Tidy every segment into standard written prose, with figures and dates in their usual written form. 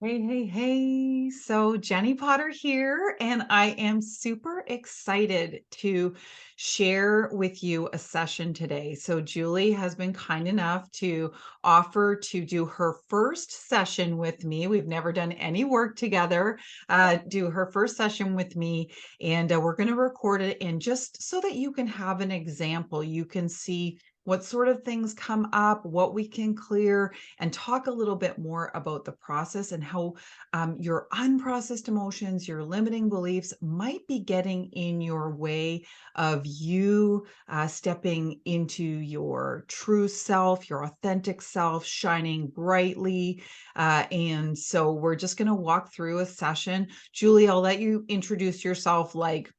Hey, hey, hey. So Jennie Potter here, and I am super excited to share with you a session today. So Julie has been kind enough to offer to do her first session with me. We've never done any work together, do her first session with me, and we're going to record it. And just so that you can have an example, you can see what sort of things come up, what we can clear, and talk a little bit more about the process and how your unprocessed emotions, your limiting beliefs might be getting in your way of you stepping into your true self, your authentic self, shining brightly. And so we're just going to walk through a session. Julie, I'll let you introduce yourself like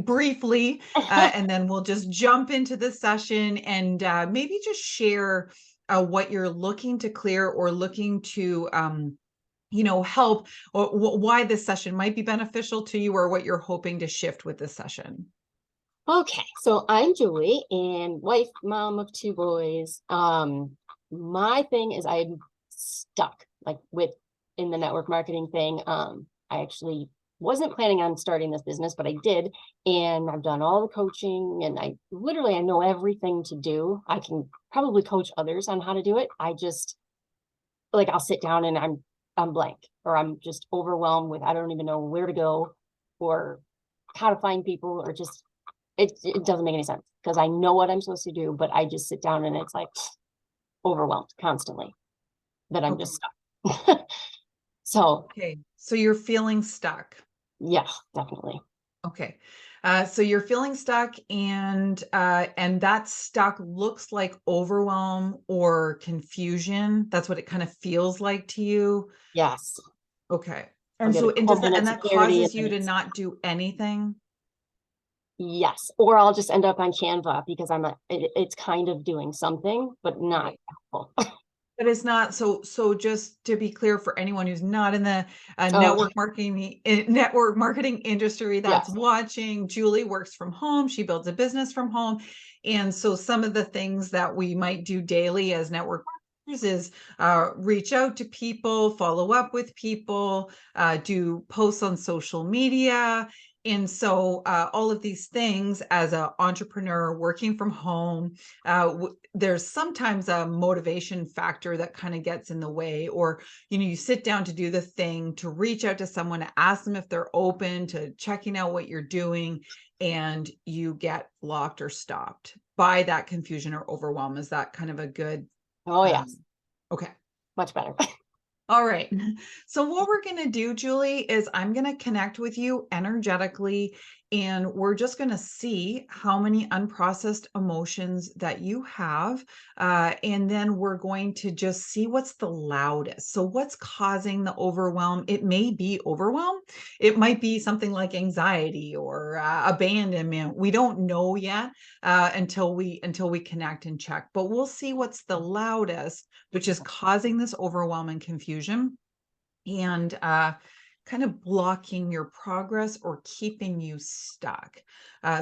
briefly, and then we'll just jump into the session and maybe just share what you're looking to clear or looking to help, or why this session might be beneficial to you or what you're hoping to shift with this session. Okay, so I'm Julie and wife, mom of two boys. My thing is I'm stuck like with in the network marketing thing. I actually wasn't planning on starting this business, but I did, and I've done all the coaching and I know everything to do. I can probably coach others on how to do it. I just I'll sit down and I'm blank or I'm just overwhelmed with I don't even know where to go or how to find people or just it doesn't make any sense because I know what I'm supposed to do, but I just sit down and it's like overwhelmed constantly that I'm just Okay. stuck. So Okay. So you're feeling stuck. yeah, definitely. Okay. So you're feeling stuck, and that stuck looks like overwhelm or confusion. That's what it kind of feels like to you. Yes. Okay. I'll And get so, a and couple does that, and minutes of that clarity and causes then you to it's not do anything? yes. Or I'll just end up on Canva because it's kind of doing something, but not Right. helpful. But it's not, so just to be clear for anyone who's not in the Okay. network marketing industry that's Yes. watching, Julie works from home. She builds a business from home. And so some of the things that we might do daily as network marketers is reach out to people, follow up with people, do posts on social media. And so all of these things as an entrepreneur working from home, there's sometimes a motivation factor that kind of gets in the way, or you sit down to do the thing, to reach out to someone, to ask them if they're open to checking out what you're doing, and you get blocked or stopped by that confusion or overwhelm. Is that kind of a good Oh yes. um okay. Much better. All right. So what we're going to do, Julie, is I'm going to connect with you energetically, and we're just going to see how many unprocessed emotions that you have. And then we're going to just see what's the loudest. So what's causing the overwhelm? It may be overwhelm. It might be something like anxiety or abandonment. We don't know yet until we connect and check. But we'll see what's the loudest, which is causing this overwhelm and confusion, and kind of blocking your progress or keeping you stuck.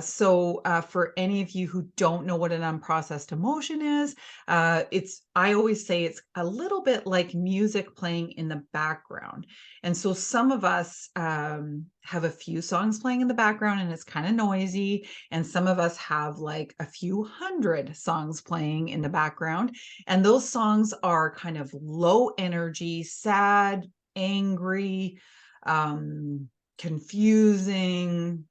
So for any of you who don't know what an unprocessed emotion is, I always say it's a little bit like music playing in the background. And so some of us have a few songs playing in the background and it's kind of noisy. And some of us have like a few hundred songs playing in the background. And those songs are kind of low energy, sad, angry, um, confusing,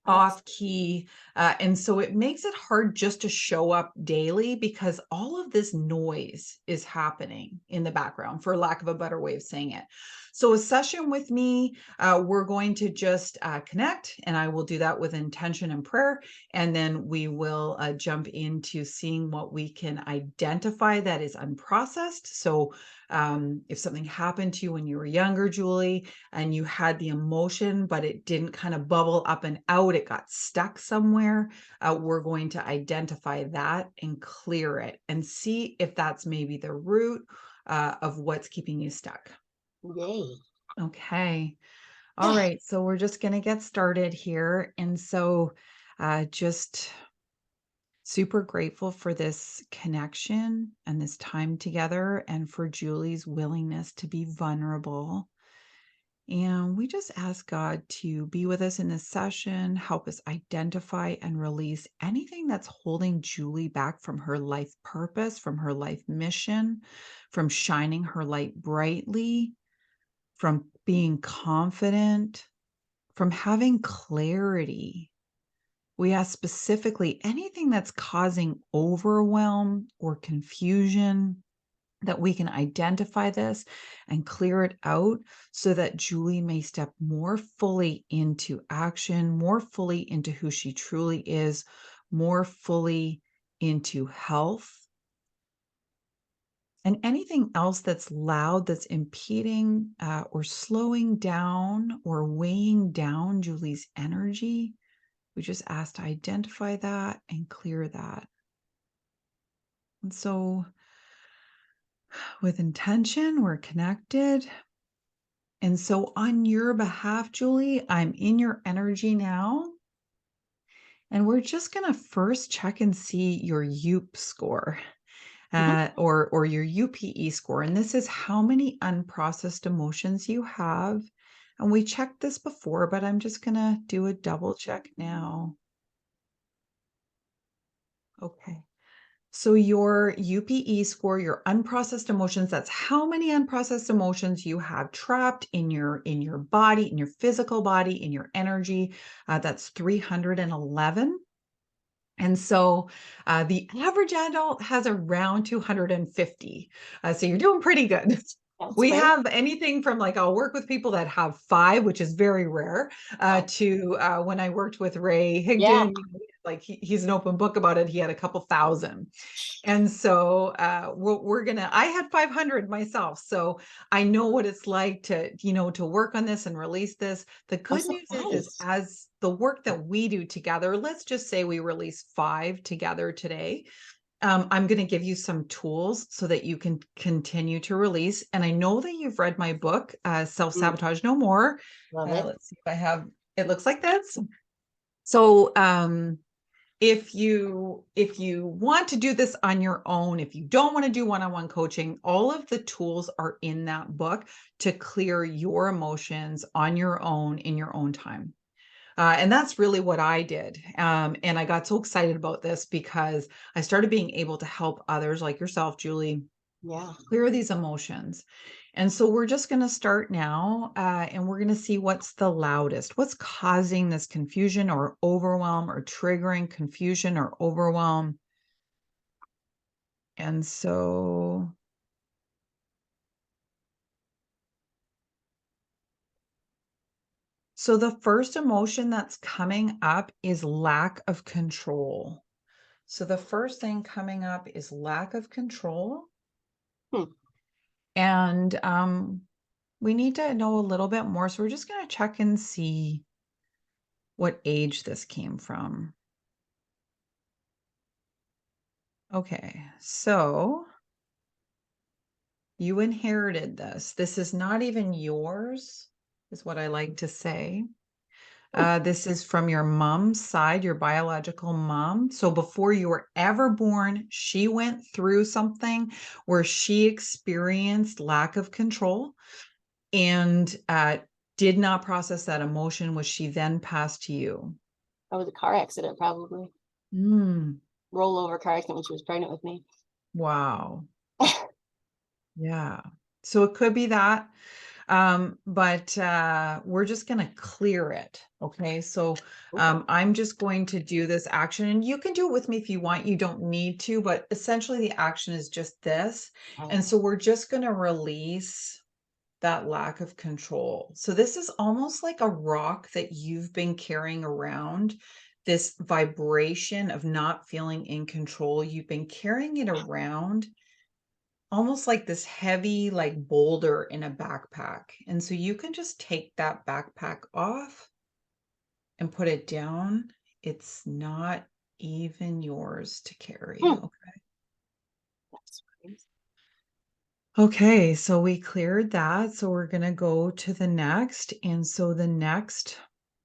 off key. And so it makes it hard just to show up daily because all of this noise is happening in the background, for lack of a better way of saying it. So, a session with me, we're going to just connect, and I will do that with intention and prayer. And then we will jump into seeing what we can identify that is unprocessed. So, if something happened to you when you were younger, Julie, and you had the emotion, but it didn't kind of bubble up and out, it got stuck somewhere, we're going to identify that and clear it and see if that's maybe the root of what's keeping you stuck. Yay. Okay. All right. So we're just going to get started here. And so just super grateful for this connection and this time together and for Julie's willingness to be vulnerable. And we just ask God to be with us in this session, help us identify and release anything that's holding Julie back from her life purpose, from her life mission, from shining her light brightly, from being confident, from having clarity. We ask specifically anything that's causing overwhelm or confusion, that we can identify this and clear it out so that Julie may step more fully into action, more fully into who she truly is, more fully into health. And anything else that's loud, that's impeding or slowing down or weighing down Julie's energy, we just ask to identify that and clear that. And so, with intention, we're connected. And so, on your behalf, Julie, I'm in your energy now. And we're just going to first check and see your UP score Mhm. or your UPE score. And this is how many unprocessed emotions you have. And we checked this before, but I'm just going to do a double check now. Okay. So your UPE score, your unprocessed emotions, that's how many unprocessed emotions you have trapped in your body, in your physical body, in your energy. That's 311. And so the average adult has around 250. So you're doing pretty good. That's We great. have anything from like, I'll work with people that have 5, which is very rare, Oh, to when I worked with Ray yeah. Higdon, like he's an open book about it. He had a couple thousand. And so we're gonna, I had 500 myself. So I know what it's like to work on this and release this. The I'm good news is surprised. as the work that we do together, let's just say we release 5 together today. I'm going to give you some tools so that you can continue to release. And I know that you've read my book, Self Mm, Sabotage No More. love it. Let's see if I have, it looks like this. So, if you want to do this on your own, if you don't want to do one-on-one coaching, all of the tools are in that book to clear your emotions on your own in your own time. And that's really what I did. And I got so excited about this because I started being able to help others like yourself, Julie, Yeah. clear these emotions. And so we're just going to start now and we're going to see what's the loudest, what's causing this confusion or overwhelm or triggering confusion or overwhelm. And so the first emotion that's coming up is lack of control. So the first thing coming up is lack of control. Hmm. And we need to know a little bit more. So we're just going to check and see what age this came from. Okay, so you inherited this. This is not even yours, is what I like to say. Hmm. This is from your mom's side, your biological mom. So before you were ever born, she went through something where she experienced lack of control and did not process that emotion, which she then passed to you. That was a car accident, probably. Mm, Rollover car accident when she was pregnant with me. wow. Yeah. So it could be that. But we're just going to clear it. Okay. So Okay. I'm just going to do this action and you can do it with me if you want. You don't need to, but essentially the action is just this. And Oh, so we're just going to release that lack of control. So this is almost like a rock that you've been carrying around, this vibration of not feeling in control. You've been carrying it around almost like this heavy like boulder in a backpack. And so you can just take that backpack off and put it down. It's not even yours to carry. hmm. That's crazy. Okay, so we cleared that. So we're going to go to the next. And so the next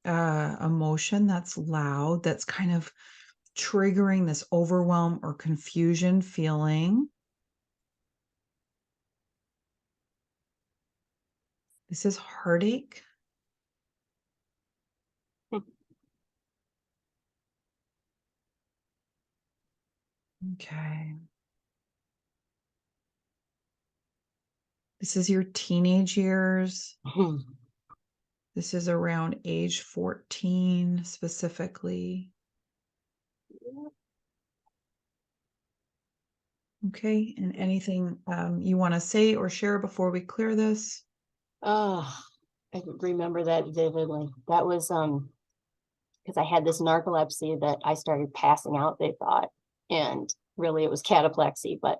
emotion that's loud, that's kind of triggering this overwhelm or confusion feeling. This is heartache. Okay. This is your teenage years. This is around age 14 specifically. Okay. And anything you want to say or share before we clear this? Oh, I remember that vividly. That was because I had this narcolepsy that I started passing out, they thought, and really it was cataplexy, but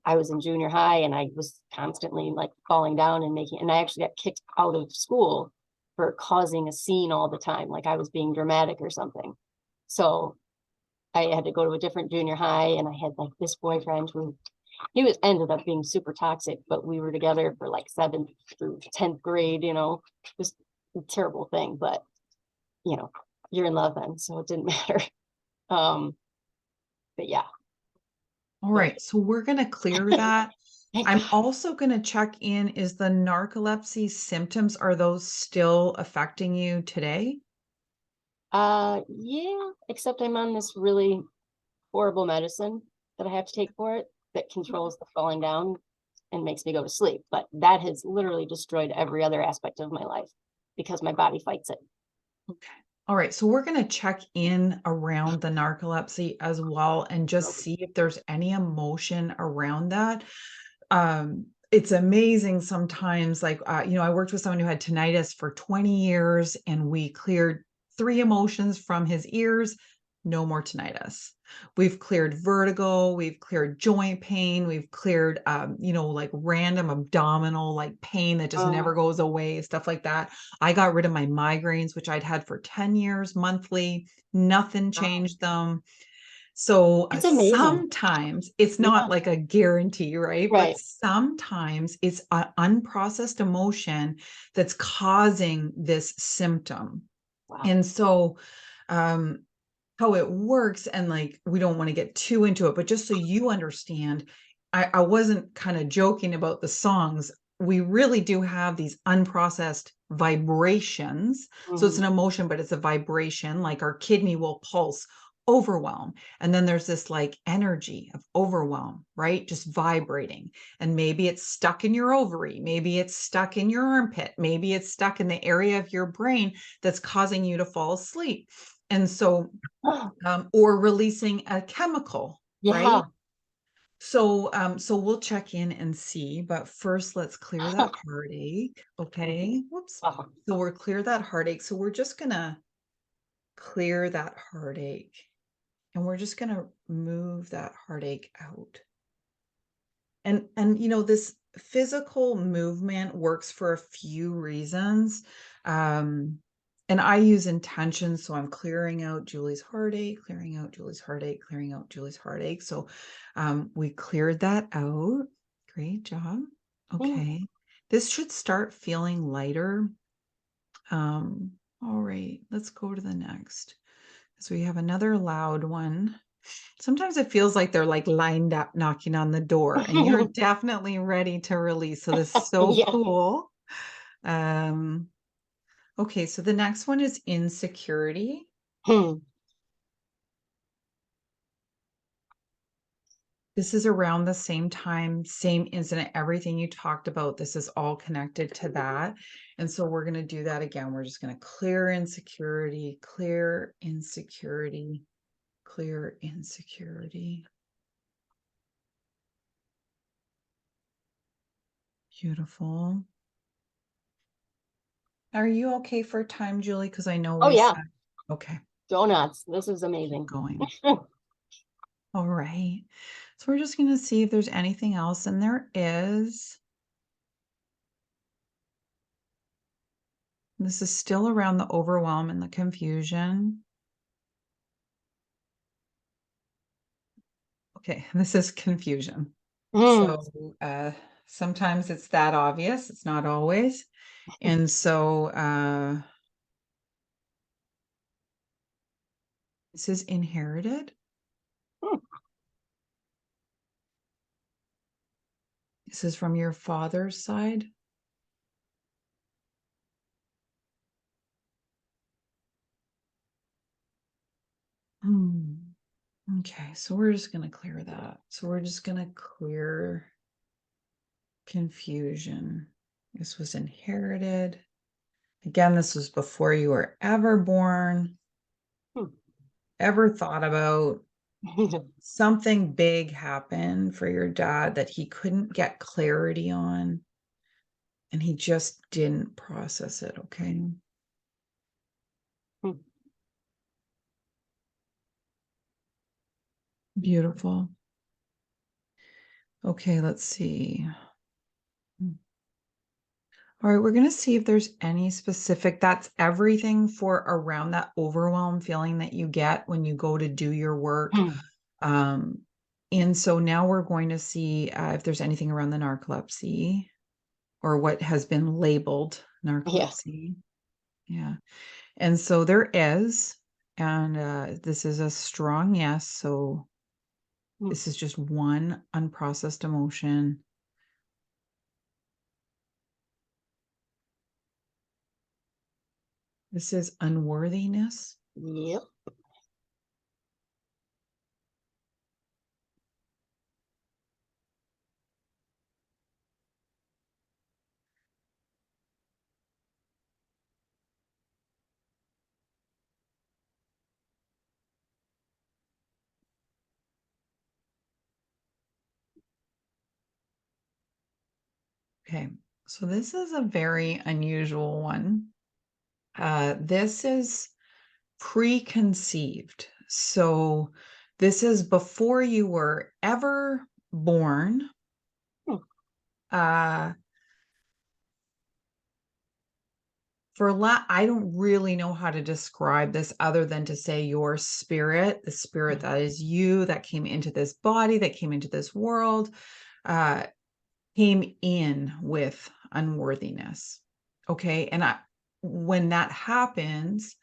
I was in junior high and I was constantly like falling down and I actually got kicked out of school for causing a scene all the time, like I was being dramatic or something. So I had to go to a different junior high and I had like this boyfriend who ended up being super toxic, but we were together for like 7th through 10th grade, just a terrible thing, but you're in love then, so it didn't matter. Um, but yeah. All right. So we're going to clear that. Thank I'm God. also going to check in. Is the narcolepsy symptoms, are those still affecting you today? Yeah, except I'm on this really horrible medicine that I have to take for it that controls the falling down and makes me go to sleep. But that has literally destroyed every other aspect of my life because my body fights it. Okay. All right. So we're going to check in around the narcolepsy as well and just Broken. see if there's any emotion around that. It's amazing sometimes, like, I worked with someone who had tinnitus for 20 years and we cleared 3 emotions from his ears, no more tinnitus. We've cleared vertigo, we've cleared joint pain, we've cleared, like random abdominal like pain that just never Oh, goes away, stuff like that. I got rid of my migraines, which I'd had for 10 years monthly. Nothing wow. changed them. So, It's amazing. sometimes it's not Yeah, like a guarantee, right? But right. sometimes it's an unprocessed emotion that's causing this symptom. Wow. And so, um, how it works, and like, we don't want to get too into it, but just so you understand, I wasn't kind of joking about the songs. We really do have these unprocessed vibrations. So it's Mhm. an emotion, but it's a vibration, like our kidney will pulse overwhelm. And then there's this like energy of overwhelm, right? Just vibrating. And maybe it's stuck in your ovary. Maybe it's stuck in your armpit. Maybe it's stuck in the area of your brain that's causing you to fall asleep. And so Oh, or releasing a chemical, right? yeah. So we'll check in and see, but first let's clear that heartache. Okay. Whoops. Wow. So we're clear that heartache. So we're just gonna clear that heartache and we're just gonna move that heartache out. And this physical movement works for a few reasons. Um, and I use intention, so I'm clearing out Julie's heartache, clearing out Julie's heartache, clearing out Julie's heartache. So we cleared that out. Great job. Mm. Okay. This should start feeling lighter. All right, let's go to the next. So we have another loud one. Sometimes it feels like they're like lined up knocking on the door and you're definitely ready to release. So this is so Yeah. cool. Um, okay, so the next one is insecurity. Hmm. This is around the same time, same incident, everything you talked about. This is all connected to that. And so we're going to do that again. We're just going to clear insecurity, clear insecurity, clear insecurity. Beautiful. Are you okay for time, Julie? Because I know Oh we yeah. said, okay, Go nuts. This is keep amazing. going. All right. So we're just going to see if there's anything else, and there is. This is still around the overwhelm and the confusion. Okay, this is confusion. Mm. So sometimes it's that obvious, it's not always. And so This is inherited. Hmm. This is from your father's side. Hmm. Okay, so we're just going to clear that. So we're just going to clear confusion. This was inherited. Again, this was before you were ever born, Hmm. ever thought about. Something big happened for your dad that he couldn't get clarity on, and he just didn't process it, okay? Hmm. Beautiful. Okay, let's see. All right, we're going to see if there's any specific, that's everything for around that overwhelm feeling that you get when you go to do your work. Hmm. Um, and so now we're going to see if there's anything around the narcolepsy or what has been labeled Yeah. narcolepsy. Yeah. And so there is, and this is a strong yes. So Hmm. this is just one unprocessed emotion. This is unworthiness. Yep. Okay. So this is a very unusual one. This is preconceived. So this is before you were ever born. Hmm. Uh, I don't really know how to describe this other than to say your spirit, the spirit that is you, that came into this body, that came into this world, uh, came in with unworthiness. Okay. And when that happens,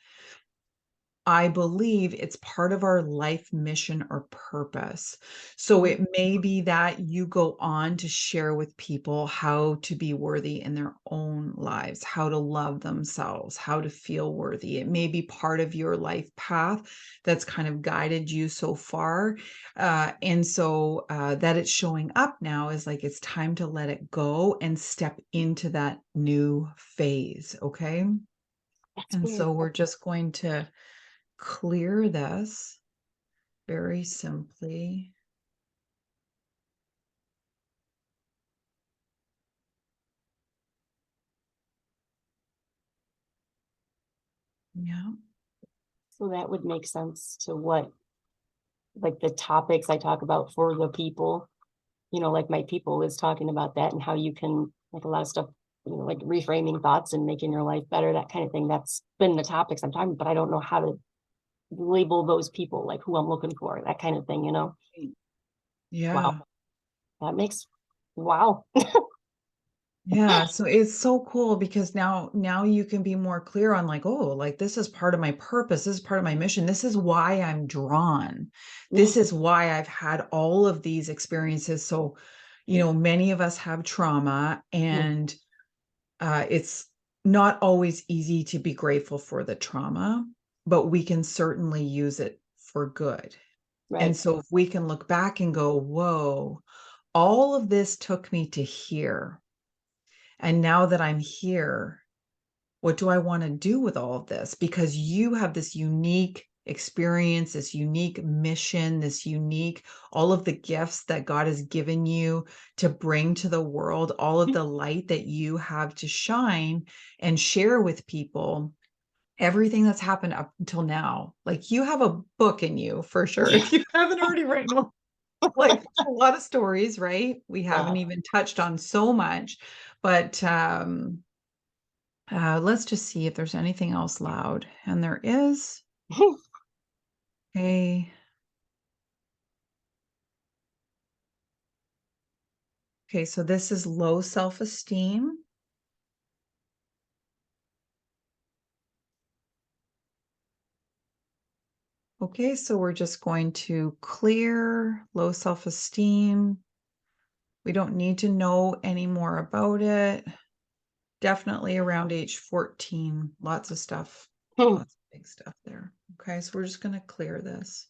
I believe it's part of our life mission or purpose. So Mhm. it may be that you go on to share with people how to be worthy in their own lives, how to love themselves, how to feel worthy. It may be part of your life path that's kind of guided you so far. And so that it's showing up now is like it's time to let it go and step into that new phase. Okay. That's And weird. so we're just going to clear this very simply. Yeah. So that would make sense to what, like the topics I talk about for the people, like my people is talking about that and how you can, like a lot of stuff, like reframing thoughts and making your life better, that kind of thing. That's been the topics I'm talking, but I don't know how to label those people, like who I'm looking for, that kind of thing. Wow. Yeah. That makes, wow. Yeah. So it's so cool because now you can be more clear on like, oh, like this is part of my purpose. This is part of my mission. This is why I'm drawn. This is why I've had all of these experiences. So, many of us have trauma and it's not always easy to be grateful for the trauma, but we can certainly use it for good. And Right. so if we can look back and go, whoa, all of this took me to here. And now that I'm here, what do I want to do with all of this? Because you have this unique experience, this unique mission, all of the gifts that God has given you to bring to the world, all of the light that you have to shine and share with people. Everything that's happened up until now, like you have a book in you for sure. Yeah. If you haven't already written one, like a lot of stories, right? We haven't Wow. even touched on so much, but let's just see if there's anything else loud. And there is. Okay. Okay, so this is low self-esteem. Okay, so we're just going to clear low self-esteem. We don't need to know any more about it. Definitely around age 14, lots of stuff, Hmm. lots of big stuff there. Okay, so we're just going to clear this.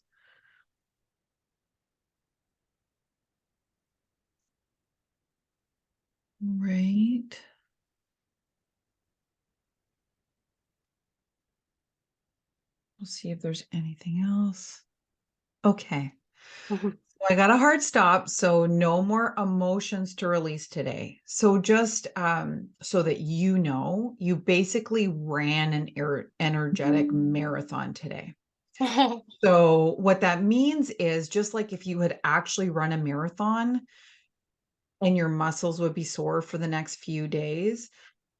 Right. We'll see if there's anything else. Okay. Mhm. So I got a hard stop, so no more emotions to release today. So just so that you know, you basically ran an energetic marathon today. So what that means is just like if you had actually run a marathon and your muscles would be sore for the next few days,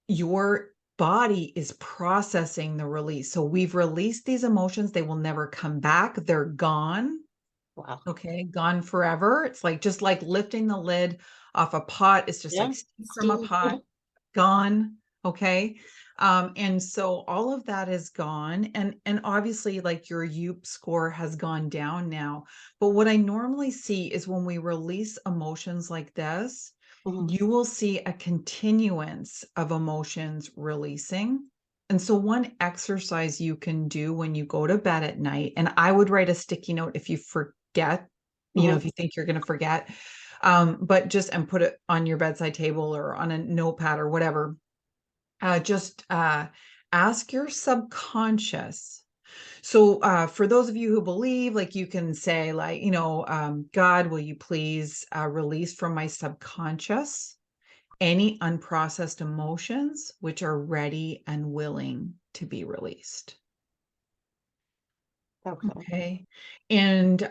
your body is processing the release. So we've released these emotions, they will never come back. They're gone. Wow. Okay, gone forever. It's like just like lifting the lid off a pot. It's just like Yeah. steam from a Steve. pot, gone. Okay. And so all of that is gone. And obviously, like your UP score has gone down now. But what I normally see is when we release emotions like this, Mhm. you will see a continuance of emotions releasing. And so, one exercise you can do when you go to bed at night, and I would write a sticky note if you forget, Mhm. if you think you're going to forget, but just and put it on your bedside table or on a notepad or whatever. Just ask your subconscious. So, for those of you who believe, like you can say, like, God, will you please release from my subconscious any unprocessed emotions which are ready and willing to be released. Okay. Okay. And,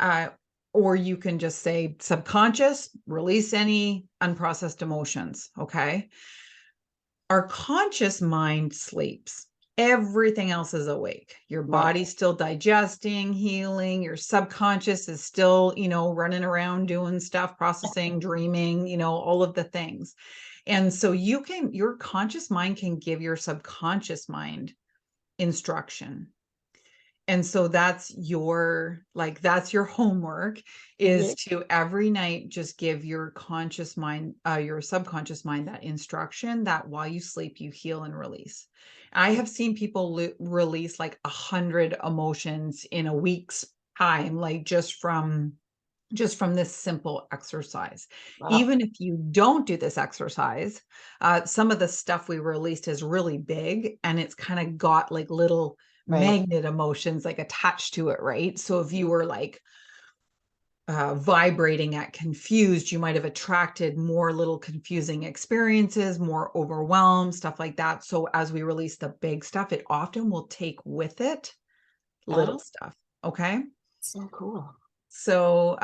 or you can just say subconscious, release any unprocessed emotions. Okay. Our conscious mind sleeps. Everything else is awake. Your Right. body's still digesting, healing. Your subconscious is still, running around doing stuff, processing, dreaming, all of the things. And so your conscious mind can give your subconscious mind instruction. And so that's your homework Yeah. is to every night just give your conscious mind, your subconscious mind that instruction that while you sleep, you heal and release. I have seen people release like 100 emotions in a week's time, like just from this simple exercise. Wow. Even if you don't do this exercise, some of the stuff we released is really big and it's kind of got like little Right. magnet emotions like attached to it, right? So if you were like vibrating at confused, you might have attracted more little confusing experiences, more overwhelmed, stuff like that. So as we release the big stuff, it often will take with it little Oh, stuff. Okay. so cool. So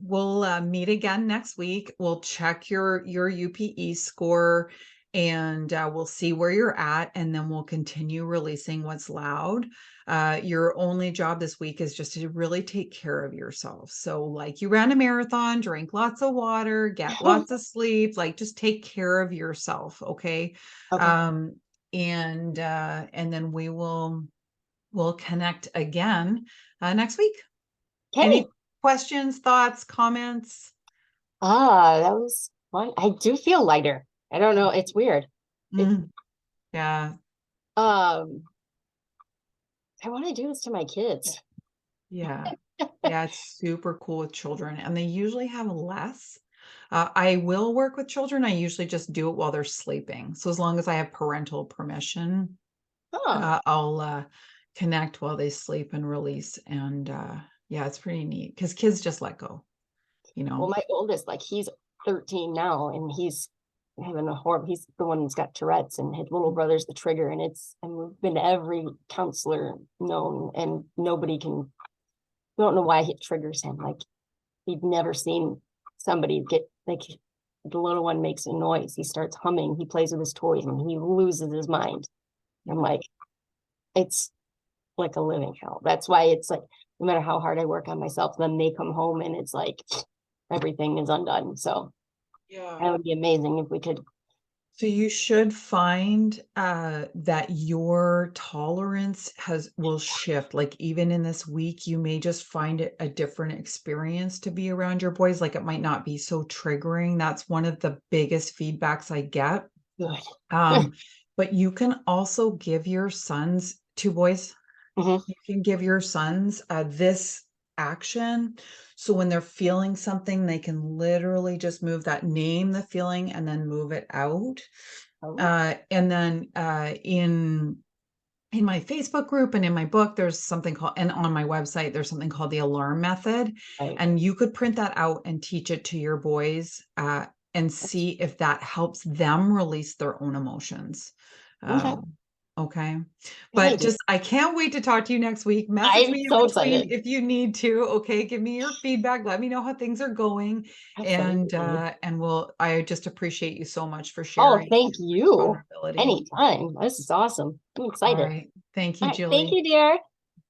we'll meet again next week. We'll check your UPE score and we'll see where you're at, and then we'll continue releasing what's loud. Your only job this week is just to really take care of yourself. So like you ran a marathon, drink lots of water, get lots of sleep, like just take care of yourself, okay? Okay. Um, and then we'll connect again next week. Okay. Any questions, thoughts, comments? That was fun. I do feel lighter. I don't know. It's weird. It Mm, yeah, um I want to do this to my kids. yeah, yeah. It's super cool with children, and they usually have less. I will work with children. I usually just do it while they're sleeping. So as long as I have parental permission, Oh, I'll connect while they sleep and release. And yeah, it's pretty neat because kids just let go, you well, know. my oldest, like he's 13 now, and he's having a horrible. He's the one that's got Tourette's, and his little brother's the trigger. And we've been to every counselor known, and nobody can. Don't know why it triggers him. Like he'd never seen somebody get like the little one makes a noise. He starts humming. He plays with his toys, and he loses his mind. I'm like, it's like a living hell. That's why it's like no matter how hard I work on myself, then they come home and it's like everything is undone. So Yeah. that would be amazing if we could So you should find that your tolerance will shift. Like even in this week, you may just find it a different experience to be around your boys. Like it might not be so triggering. That's one of the biggest feedbacks I get. Good. Um, but you can also give your sons, two boys, Hmm. you can give your sons this action. So when they're feeling something, they can literally just move that, name the feeling, and then move it out. Oh, And then in my Facebook group and in my book, there's something called, and on my website, there's something called the alarm method. right. And you could print that out and teach it to your boys and That's, see if that helps them release their own emotions. okay. Um, okay. Good But idea. just, I can't wait to talk to you next week. Message I'm me in so between excited. if you need to. Okay. Give me your feedback. Let me know how things are going. Absolutely. I just appreciate you so much for Oh, sharing thank your you. vulnerability. Anytime. This is awesome. I'm All excited. right. Thank you, All right. Thank Julie. you, dear.